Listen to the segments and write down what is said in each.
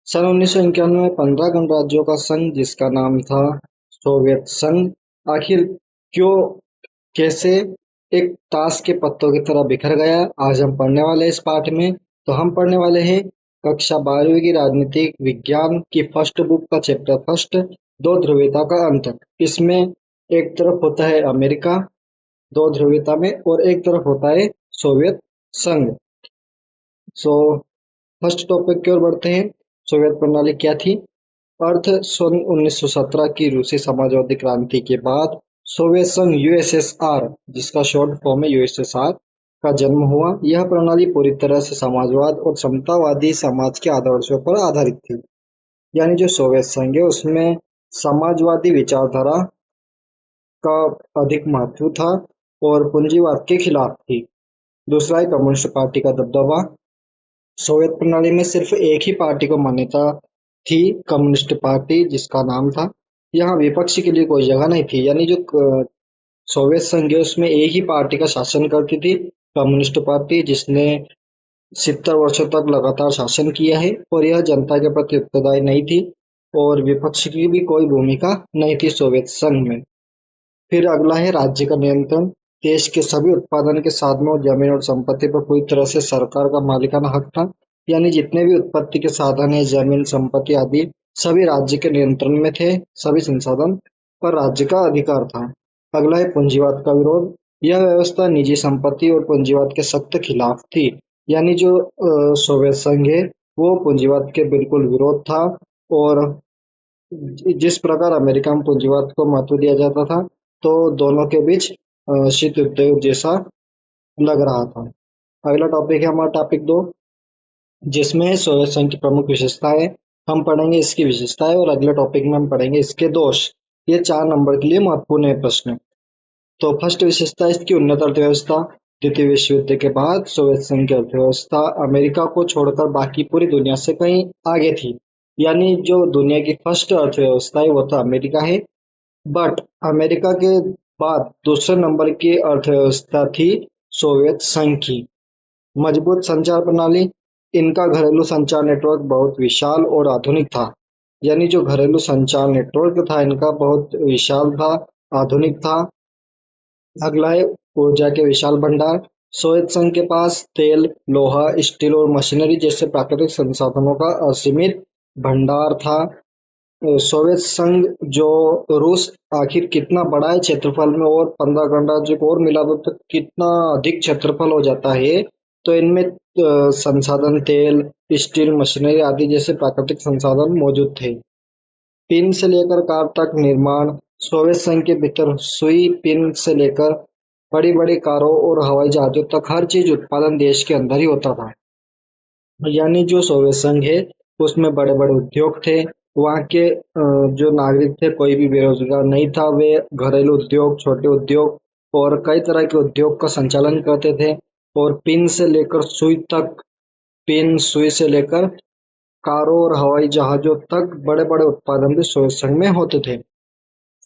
सन 1991 में 15 गणराज्यों का संघ जिसका नाम था सोवियत संघ आखिर क्यों कैसे एक ताश के पत्तों की तरह बिखर गया। आज हम पढ़ने वाले हैं इस पाठ में। तो हम पढ़ने वाले हैं कक्षा 12वीं की राजनीतिक विज्ञान की फर्स्ट बुक का चैप्टर फर्स्ट, दो ध्रुवीयता का अंतर। इसमें एक तरफ होता है अमेरिका दो ध्रुवीयता में और एक तरफ होता है सोवियत संघ। सो फर्स्ट टॉपिक की ओर बढ़ते हैं। सोवियत प्रणाली क्या थी? अर्थ सन 1917 की रूसी समाजवादी क्रांति के बाद सोवियत संघ यूएसएसआर, जिसका शॉर्ट फॉर्म है यूएसएसआर, का जन्म हुआ। यह प्रणाली पूरी तरह से समाजवाद और समतावादी समाज के आदर्शों पर आधारित थी। यानी जो सोवियत संघ है उसमें समाजवादी विचारधारा का अधिक महत्व था और पूंजीवाद के खिलाफ थी। दूसरा है कम्युनिस्ट पार्टी का दबदबा। सोवियत प्रणाली में सिर्फ एक ही पार्टी को मान्यता थी, कम्युनिस्ट पार्टी, जिसका नाम था। यहाँ विपक्ष के लिए कोई जगह नहीं थी। यानी जो सोवियत संघ है उसमें एक ही पार्टी का शासन करती थी, कम्युनिस्ट पार्टी, जिसने 70 वर्षों तक लगातार शासन किया है और यह जनता के प्रति उत्तरदायी नहीं थी और विपक्ष की भी कोई भूमिका नहीं थी सोवियत संघ में। फिर अगला है राज्य का नियंत्रण। देश के सभी उत्पादन के साधनों, जमीन और संपत्ति पर पूरी तरह से सरकार का मालिकाना हक था। यानी जितने भी उत्पत्ति के साधन है, जमीन, संपत्ति आदि, सभी राज्य के नियंत्रण में थे। सभी संसाधन पर राज्य का अधिकार था। अगला है पूंजीवाद का विरोध। यह व्यवस्था निजी संपत्ति और पूंजीवाद के सख्त खिलाफ थी। यानी जो सोवियत संघ है वो पूंजीवाद के बिल्कुल विरोध था और जिस प्रकार अमेरिका में पूंजीवाद को महत्व दिया जाता था, तो दोनों के बीच शीत युद्ध जैसा लग रहा था। अगला टॉपिक है हमारा टॉपिक 2, जिसमें सोवियत संघ की प्रमुख विशेषताएं। हम पढ़ेंगे इसकी विशेषताएं और अगले टॉपिक में हम पढ़ेंगे इसके दोष। ये 4 नंबर के लिए महत्वपूर्ण है प्रश्न। तो फर्स्ट विशेषता इसकी उन्नत अर्थव्यवस्था। द्वितीय विश्व युद्ध के बाद सोवियत संघ की अर्थव्यवस्था अमेरिका को छोड़कर बाकी पूरी दुनिया से कहीं आगे थी। यानी जो दुनिया की फर्स्ट अर्थव्यवस्था है वो तो अमेरिका है, बट अमेरिका के बाद दूसरे नंबर की अर्थव्यवस्था थी सोवियत संघ की। मजबूत संचार प्रणाली। इनका घरेलू संचार नेटवर्क बहुत विशाल और आधुनिक था। यानी जो घरेलू संचार नेटवर्क था इनका बहुत विशाल था, आधुनिक था। अगला है ऊर्जा के विशाल भंडार। सोवियत संघ के पास तेल, लोहा, स्टील और मशीनरी जैसे प्राकृतिक संसाधनों का असीमित भंडार था। सोवियत संघ जो रूस आखिर कितना बड़ा है क्षेत्रफल में, और 15 गणराज्यों को और मिला दो तो कितना अधिक क्षेत्रफल हो जाता है। तो इनमें संसाधन तेल, स्टील, मशीनरी आदि जैसे प्राकृतिक संसाधन मौजूद थे। पिन से लेकर कार तक निर्माण। सोवियत संघ के भीतर सुई पिन से लेकर बड़ी बड़ी कारों और हवाई जहाजों तक हर चीज उत्पादन देश के अंदर ही होता था। यानी जो सोवियत संघ है उसमें बड़े बड़े उद्योग थे। वहाँ के जो नागरिक थे कोई भी बेरोजगार नहीं था। वे घरेलू उद्योग, छोटे उद्योग और कई तरह के उद्योग का संचालन करते थे। और पिन से लेकर सुई तक, पिन सुई से लेकर कारों और हवाई जहाजों तक बड़े बड़े उत्पादन भी सोवियत संघ में होते थे।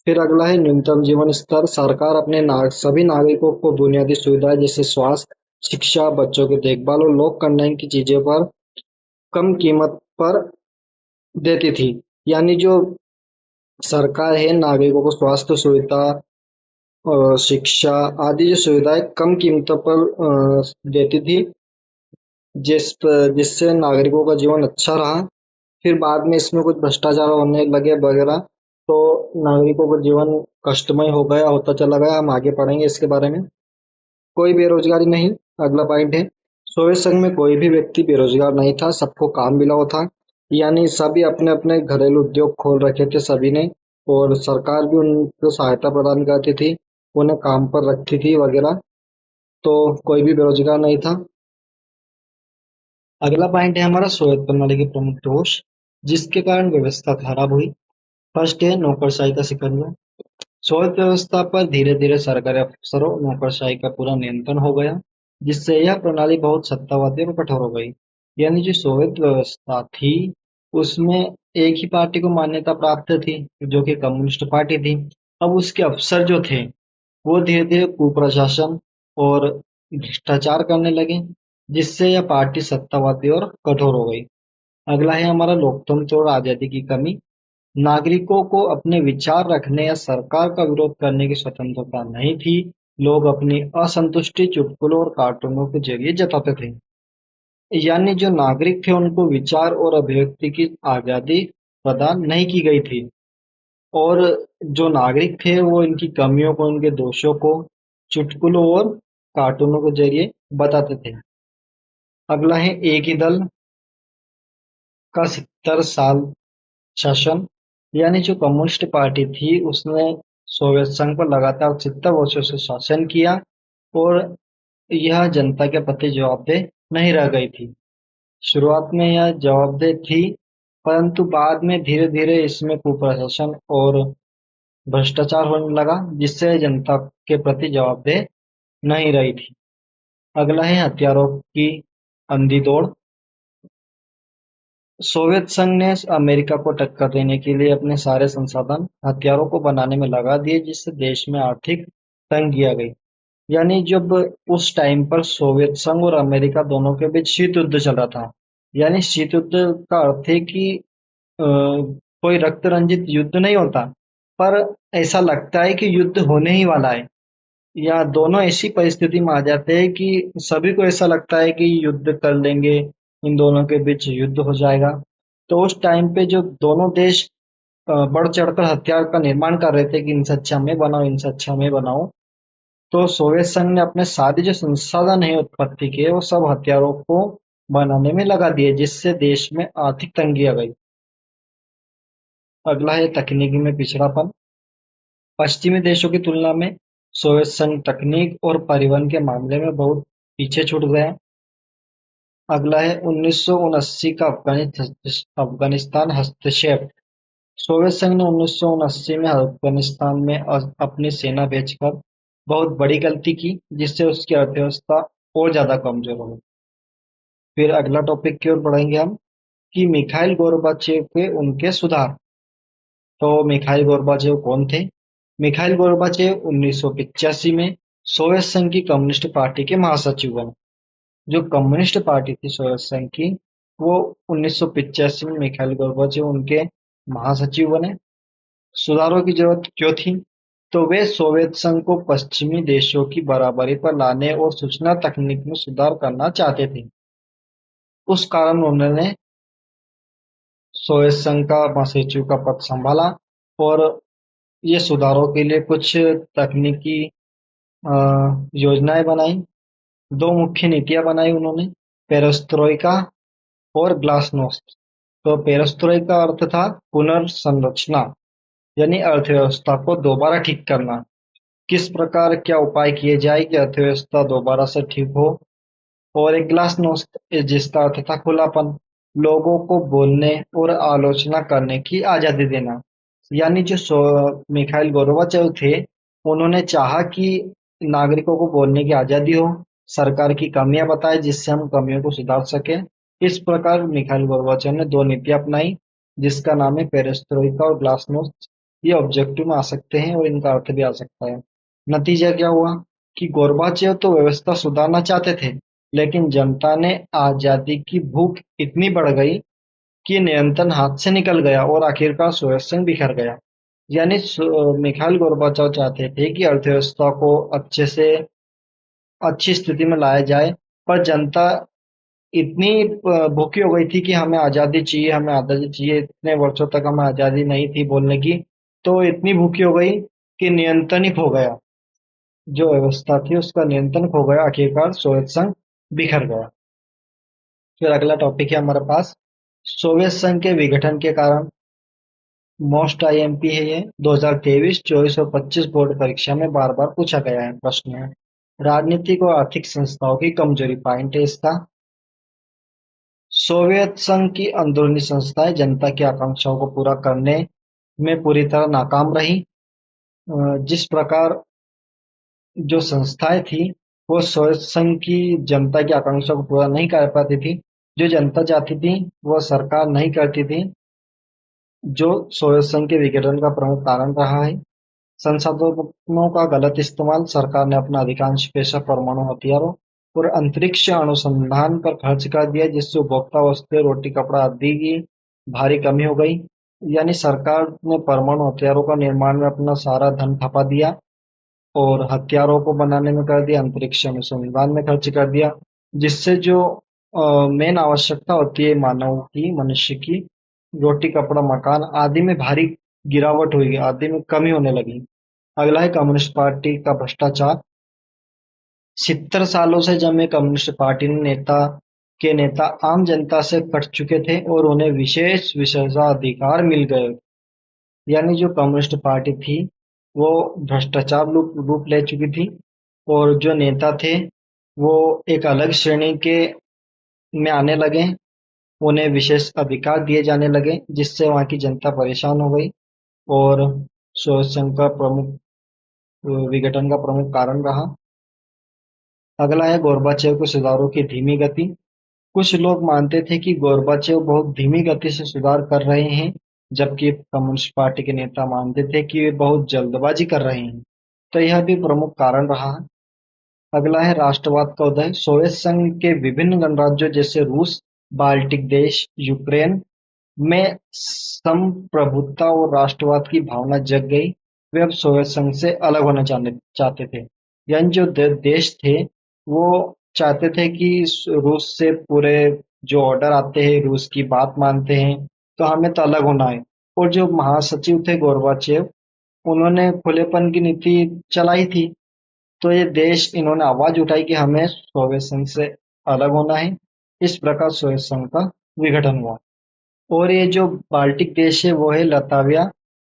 फिर अगला है न्यूनतम जीवन स्तर। सरकार अपने सभी नागरिकों को बुनियादी सुविधाएं जैसे स्वास्थ्य, शिक्षा, बच्चों की देखभाल और लोक कल्याण की चीजें पर कम कीमत पर देती थी। यानी जो सरकार है नागरिकों को स्वास्थ्य सुविधा और शिक्षा आदि जो सुविधाएं कम कीमतों पर देती थी, जिससे नागरिकों का जीवन अच्छा रहा। फिर बाद में इसमें कुछ भ्रष्टाचार होने लगे वगैरह, तो नागरिकों का जीवन कष्टमय हो गया, होता चला गया। हम आगे पढ़ेंगे इसके बारे में। कोई बेरोजगारी नहीं। अगला पॉइंट है सोवियत संघ में कोई भी व्यक्ति बेरोजगार नहीं था, सबको काम मिला हुआ था। यानी सभी अपने अपने घरेलू उद्योग खोल रखे थे सभी ने, और सरकार भी उनको सहायता प्रदान करती थी, उन्हें काम पर रखती थी वगैरह। तो कोई भी बेरोजगार नहीं था। अगला पॉइंट है हमारा सोवियत प्रणाली के प्रमुख दोष जिसके कारण व्यवस्था खराब हुई। फर्स्ट है नौकरशाही का सिकंजा। सोवियत व्यवस्था पर धीरे धीरे सरकारी अफसरों नौकरशाही का पूरा नियंत्रण हो गया, जिससे यह प्रणाली बहुत सत्तावादी और कठोर हो गई। यानी जो सोवियत व्यवस्था थी उसमें एक ही पार्टी को मान्यता प्राप्त थी, जो कि कम्युनिस्ट पार्टी थी। अब उसके अफसर जो थे वो धीरे धीरे कुप्रशासन और भ्रष्टाचार करने लगे, जिससे यह पार्टी सत्तावादी और कठोर हो गई। अगला है हमारा लोकतंत्र और आजादी की कमी। नागरिकों को अपने विचार रखने या सरकार का विरोध करने की स्वतंत्रता नहीं थी। लोग अपनी असंतुष्टि चुटकुलों और कार्टूनों के जरिए जताते थे। यानी जो नागरिक थे उनको विचार और अभिव्यक्ति की आजादी प्रदान नहीं की गई थी। और जो नागरिक थे वो इनकी कमियों को, इनके दोषों को चुटकुलों और कार्टूनों के जरिए बताते थे। अगला है एक ही दल का 70 साल शासन। यानी जो कम्युनिस्ट पार्टी थी उसने सोवियत संघ पर लगातार 70 वर्षों से शासन किया और यह जनता के प्रति जवाबदेह नहीं रह गई थी। शुरुआत में यह जवाबदेह थी, परंतु बाद में धीरे धीरे इसमें कुप्रशासन और भ्रष्टाचार होने लगा, जिससे जनता के प्रति जवाबदेह नहीं रही थी। अगला है हथियारों की अंधी दौड़। सोवियत संघ ने अमेरिका को टक्कर देने के लिए अपने सारे संसाधन हथियारों को बनाने में लगा दिए, जिससे देश में आर्थिक तंगी आ गई। यानी जब उस टाइम पर सोवियत संघ और अमेरिका दोनों के बीच शीत युद्ध चल रहा था। यानी शीत युद्ध का अर्थ है कि कोई रक्त रंजित युद्ध नहीं होता, पर ऐसा लगता है कि युद्ध होने ही वाला है, या दोनों ऐसी परिस्थिति में आ जाते हैं कि सभी को ऐसा लगता है कि युद्ध कर लेंगे, इन दोनों के बीच युद्ध हो जाएगा। तो उस टाइम पे जो दोनों देश बढ़ चढ़कर हथियार का निर्माण कर रहे थे कि इनसे अच्छा मैं बनाऊं, इनसे अच्छा मैं बनाऊं, तो सोवियत संघ ने अपने सारे जो संसाधन है उत्पत्ति के वो सब हथियारों को बनाने में लगा दिए, जिससे देश में आर्थिक तंगी आ गई। अगला है तकनीकी में पिछड़ापन। पश्चिमी देशों की तुलना में सोवियत संघ तकनीक और परिवहन के मामले में बहुत पीछे छूट गया। अगला है 1979 का अफगानिस्तान हस्तक्षेप। सोवियत संघ ने 1979 में अफगानिस्तान में अपनी सेना भेजकर बहुत बड़ी गलती की, जिससे उसकी अर्थव्यवस्था और ज्यादा कमजोर हो गई। फिर अगला टॉपिक की ओर बढ़ेंगे हम कि मिखाइल गोर्बाचेव के उनके सुधार। तो मिखाइल गोर्बाचेव कौन थे? मिखाइल गोर्बाचेव 1985 में सोवियत संघ की कम्युनिस्ट पार्टी के महासचिव बने। जो कम्युनिस्ट पार्टी थी सोवियत संघ की, वो 1985 में मिखाइल गोर्बाचेव उनके महासचिव बने। सुधारों की जरूरत क्यों थी? तो वे सोवियत संघ को पश्चिमी देशों की बराबरी पर लाने और सूचना तकनीक में सुधार करना चाहते थे। उस कारण उन्होंने सोवियत संघ का महासचिव का पद संभाला और ये सुधारों के लिए कुछ तकनीकी अ, योजनाएं बनाई। दो मुख्य नीतियां बनाई उन्होंने, पेरेस्ट्रोइका और ग्लासनोस्ट। तो पेरेस्ट्रोइका अर्थ था पुनर्संरचना, यानी अर्थव्यवस्था को दोबारा ठीक करना। किस प्रकार क्या उपाय किए जाए कि अर्थव्यवस्था दोबारा से ठीक हो। और एक ग्लासनोस्त जिसका अर्थ था खुलापन, लोगों को बोलने और आलोचना करने की आजादी देना। यानी जो मिखाइल गोर्बाचेव थे, उन्होंने चाहा कि नागरिकों को बोलने की आजादी हो, सरकार की कमियां बताए जिससे हम कमियों को सुधार सके। इस प्रकार मिखाइल गोर्बाचेव ने दो नीतियां अपनाई, जिसका नाम है पेरेस्ट्रोइका और ग्लासनोस्त। ये ऑब्जेक्टिव में आ सकते हैं और इनका अर्थ भी आ सकता है। नतीजा क्या हुआ कि गोर्बाचेव तो व्यवस्था सुधारना चाहते थे, लेकिन जनता ने आजादी की भूख इतनी बढ़ गई कि नियंत्रण हाथ से निकल गया और आखिरकार सोवियत संघ बिखर गया। यानी मिखाइल गोर्बाचेव चाहते थे कि अर्थव्यवस्था को अच्छे से अच्छी स्थिति में लाया जाए, पर जनता इतनी भूखी हो गई थी कि हमें आजादी चाहिए, हमें आजादी चाहिए। इतने वर्षों तक हमें आजादी नहीं थी बोलने की, तो इतनी भूखी हो गई कि नियंत्रण ही खो गया। जो व्यवस्था थी उसका नियंत्रण खो गया, आखिरकार सोवियत संघ बिखर गया। फिर अगला टॉपिक है हमारे पास सोवियत संघ के विघटन के कारण। मोस्ट आईएमपी है ये 2023, 24 और 25 बोर्ड परीक्षा में बार बार पूछा गया है प्रश्न है। राजनीतिक और आर्थिक संस्थाओं की कमजोरी पॉइंट है इसका। सोवियत संघ की अंदरूनी संस्थाएं जनता की आकांक्षाओं को पूरा करने में पूरी तरह नाकाम रही। जिस प्रकार जो संस्थाएं थी वो सोवियत संघ की जनता की आकांक्षा को पूरा नहीं कर पाती थी। जो जनता चाहती थी वो सरकार नहीं करती थी, जो सोवियत संघ के विघटन का प्रमुख कारण रहा है। संसाधनों का गलत इस्तेमाल। सरकार ने अपना अधिकांश पैसा परमाणु हथियारों और अंतरिक्ष अनुसंधान पर खर्च कर दिया, जिससे उपभोक्ता वस्तुएं, रोटी, कपड़ा आदि की भारी कमी हो गई। यानी सरकार ने परमाणु हथियारों का निर्माण में अपना सारा धन खपा दिया और हथियारों को बनाने में कर दिया, अंतरिक्ष अनुसंधान में खर्च कर दिया, जिससे जो मेन आवश्यकता होती है मानव की, मनुष्य की, रोटी, कपड़ा, मकान आदि में भारी गिरावट हुई, आदि में कमी होने लगी। अगला है कम्युनिस्ट पार्टी का भ्रष्टाचार। 70 सालों से जमे कम्युनिस्ट पार्टी ने नेता आम जनता से कट चुके थे और उन्हें विशेष विशेषाधिकार मिल गए। यानी जो कम्युनिस्ट पार्टी थी वो भ्रष्टाचार रूप ले चुकी थी और जो नेता थे वो एक अलग श्रेणी के में आने लगे, उन्हें विशेष अधिकार दिए जाने लगे, जिससे वहां की जनता परेशान हो गई और सोवियत संघ का प्रमुख विघटन का प्रमुख कारण रहा। अगला है गोर्बाचेव के सुधारों की धीमी गति। कुछ लोग मानते थे कि गोर्बाचेव बहुत धीमी गति से सुधार कर रहे हैं, जबकि कम्युनिस्ट पार्टी के नेता मानते थे कि वे बहुत जल्दबाजी कर रहे हैं। तो यह भी प्रमुख कारण रहा है। अगला है राष्ट्रवाद का उदय। सोवियत संघ के विभिन्न गणराज्यों जैसे रूस, बाल्टिक देश, यूक्रेन में संप्रभुता और राष्ट्रवाद की भावना जग गई। वे अब सोवियत संघ से अलग होना चाहते थे। यानी जो देश थे वो चाहते थे कि रूस से पूरे जो ऑर्डर आते हैं रूस की बात मानते हैं, तो हमें तो अलग होना है। और जो महासचिव थे गोर्बाचेव, उन्होंने खुलेपन की नीति चलाई थी। तो ये देश इन्होंने आवाज उठाई कि हमें सोवियत संघ से अलग होना है। इस प्रकार सोवियत संघ का विघटन हुआ। और ये जो बाल्टिक देश है वो है लताविया,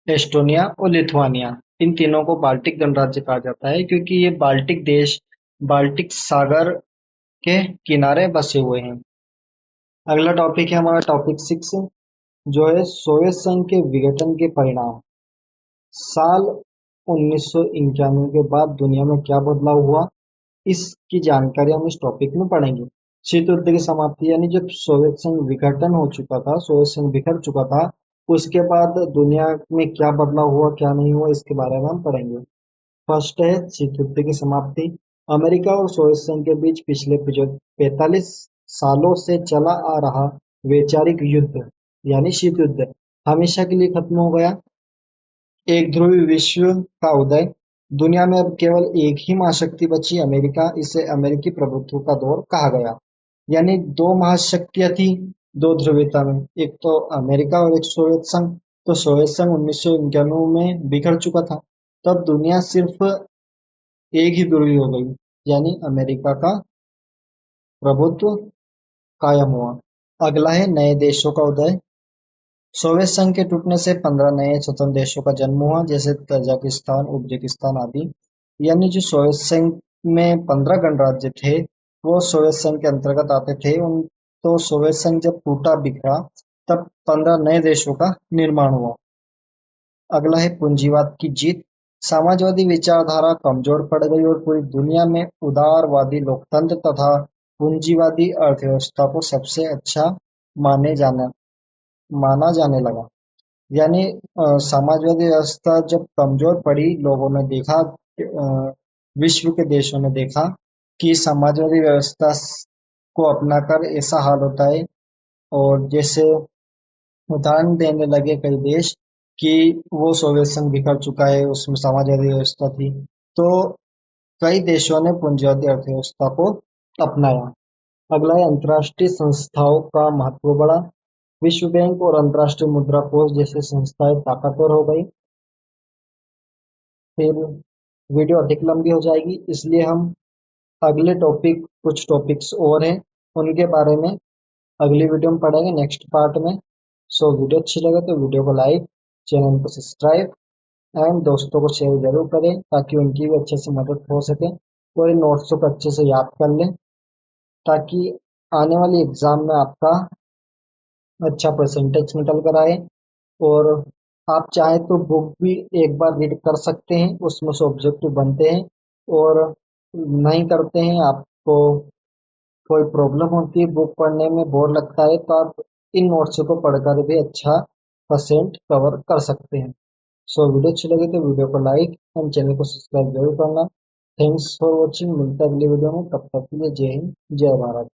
एस्टोनिया और लिथुआनिया। इन तीनों को बाल्टिक गणराज्य कहा जाता है क्योंकि ये बाल्टिक देश बाल्टिक सागर के किनारे बसे हुए हैं। अगला टॉपिक है हमारा टॉपिक 6, जो है सोवियत संघ के विघटन के परिणाम। साल 1991 के बाद दुनिया में क्या बदलाव हुआ, इसकी जानकारी हम इस टॉपिक में पढ़ेंगे। शीत युद्ध की समाप्ति, यानी जब सोवियत संघ विघटन हो चुका था, सोवियत संघ बिखर चुका था, उसके बाद दुनिया में क्या बदलाव हुआ क्या नहीं हुआ इसके बारे में हम पढ़ेंगे। फर्स्ट है शीत युद्ध की समाप्ति। अमेरिका और सोवियत संघ के बीच पिछले 45 सालों से चला आ रहा वैचारिक युद्ध यानी शीत युद्ध हमेशा के लिए खत्म हो गया। एक ध्रुवी विश्व का उदय। दुनिया में अब केवल एक ही महाशक्ति बची, अमेरिका। इसे अमेरिकी प्रभुत्व का दौर कहा गया। यानी दो महाशक्तियां थी दो ध्रुवीयता में, एक तो अमेरिका और एक सोवियत संघ। तो सोवियत संघ 1991 में बिखर चुका था। तब दुनिया सिर्फ एक ही ध्रुवी हो गई, यानी अमेरिका का प्रभुत्व कायम हुआ। अगला है नए देशों का उदय। सोवियत संघ के टूटने से 15 नए स्वतंत्र देशों का जन्म हुआ, जैसे तजाकिस्तान, उज्बेकिस्तान आदि। यानी जो सोवियत संघ में 15 गणराज्य थे वो सोवियत संघ के अंतर्गत आते थे। उन तो सोवियत संघ जब टूटा बिखरा तब 15 नए देशों का निर्माण हुआ। अगला है पूंजीवाद की जीत। समाजवादी विचारधारा कमजोर पड़ गई और पूरी दुनिया में उदारवादी लोकतंत्र तथा पूंजीवादी अर्थव्यवस्था को सबसे अच्छा माने जाना माना जाने लगा। यानी समाजवादी व्यवस्था जब कमजोर पड़ी, लोगों ने देखा, विश्व के देशों ने देखा कि समाजवादी व्यवस्था को अपनाकर ऐसा हाल होता है। और जैसे उदाहरण देने लगे कई देश कि वो सोवियत संघ बिखर चुका है, उसमें समाजवादी व्यवस्था थी, तो कई देशों ने पूंजीवादी अर्थव्यवस्था को अपनाया। अगला है अंतर्राष्ट्रीय संस्थाओं का महत्व बढ़ा। विश्व बैंक और अंतर्राष्ट्रीय मुद्रा कोष जैसी संस्थाएं ताकतवर हो गई। फिर वीडियो अधिक लंबी हो जाएगी, इसलिए हम अगले टॉपिक कुछ टॉपिक्स और हैं उनके बारे में अगली वीडियो में पढ़ेंगे, नेक्स्ट पार्ट में। सो वीडियो अच्छी लगे तो वीडियो को लाइक, चैनल को सब्सक्राइब एंड दोस्तों को शेयर जरूर करें ताकि उनकी भी अच्छे से मदद हो सके और इन नोट्स को अच्छे से याद कर लें ताकि आने वाली एग्जाम में आपका अच्छा परसेंटेज निकल कर आए। और आप चाहे तो बुक भी एक बार रीड कर सकते हैं, उसमें से ऑब्जेक्टिव बनते हैं। और नहीं करते हैं, आपको कोई प्रॉब्लम होती है बुक पढ़ने में, बोर लगता है, तो आप इन नोट्स को पढ़कर भी अच्छा परसेंट कवर कर सकते हैं। सो वीडियो अच्छी लगी तो वीडियो को लाइक एंड चैनल को सब्सक्राइब जरूर करना। Thanks for watching. मिलता है अगली वीडियो में, तब तक के लिए जय हिंद जय भारत।